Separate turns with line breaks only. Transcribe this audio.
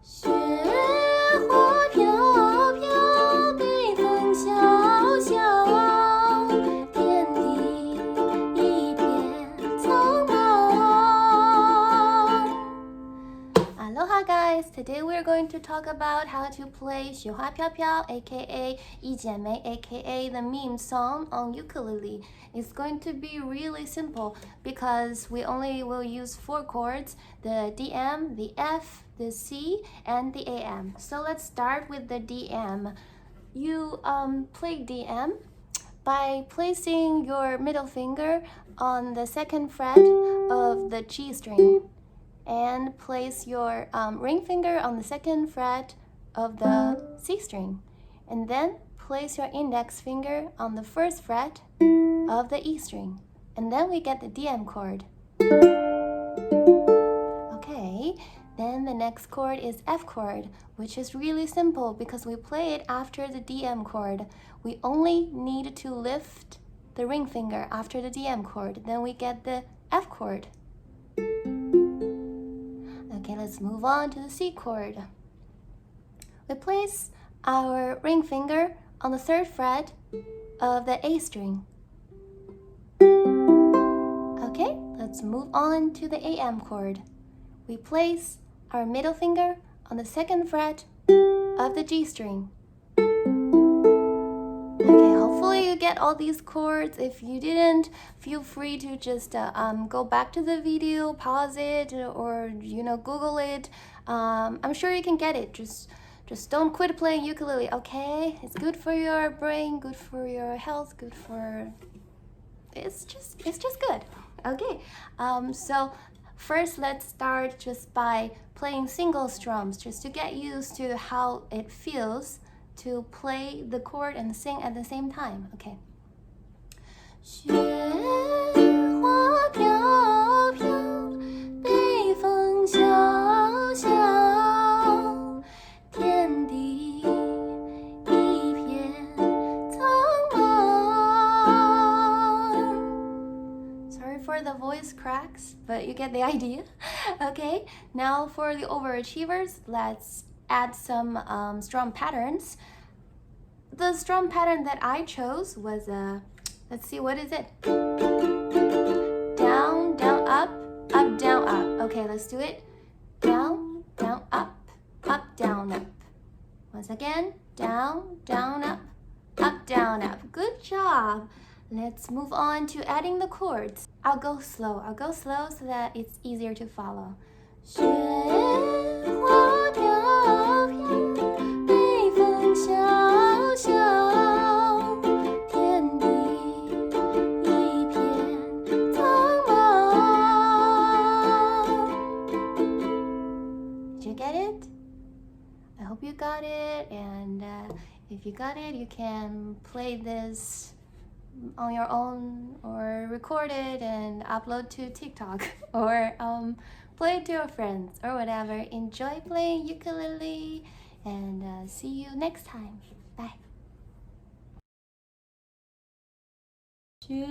雪花飘飘，北风萧萧，天地一片苍茫。Aloha guys! Today we're going to talk about how to play Xue Hua Piao Piao aka Jian Mei aka the meme song on ukulele. It's going to be really simple because we only will use 4 chords, the DM, the F, the C, and the AM. So let's start with the DM. You play DM by placing your middle finger on the 2nd fret of the G string and place your ring finger on the 2nd fret of the C string, and then place your index finger on the 1st fret of the E string, and then we get the DM chord. Okay, then the next chord is F chord, which is really simple because we play it after the DM chord. We only need to lift the ring finger after the DM chord, then we get the F chord. Okay, let's move on to the C chord. We place our ring finger on the 3rd fret of the A string. Okay, let's move on to the AM chord. We place our middle finger on the 2nd fret of the G string. Okay, hopefully you get all these chords. If you didn't, feel free to just go back to the video, pause it, or Google it. I'm sure you can get it. Just don't quit playing ukulele, okay? It's good for your brain, good for your health, good for... It's just good. Okay, so first let's start just by playing single strums, just to get used to how it feels to play the chord and sing at the same time. Okay. 雪花飘飘，北风萧萧，天地一片苍茫。Sorry for the voice cracks, but you get the idea. Okay, now for the overachievers, let's add some strum patterns. The strum pattern that I chose was let's see, what is it? Down, down, up, down, up. Okay, let's do it. Down, down, up, down, up. Once again, down, down, up, down, up. Good job. Let's move on to adding the chords. I'll go slow so that it's easier to follow. 雪花飘飘，北风萧萧，天地一片苍茫。Did you get it? I hope you got it, and if you got it, you can play this on your own or record it and upload to TikTok or play it to your friends or whatever. Enjoy playing ukulele, and see you next time. Bye. 雪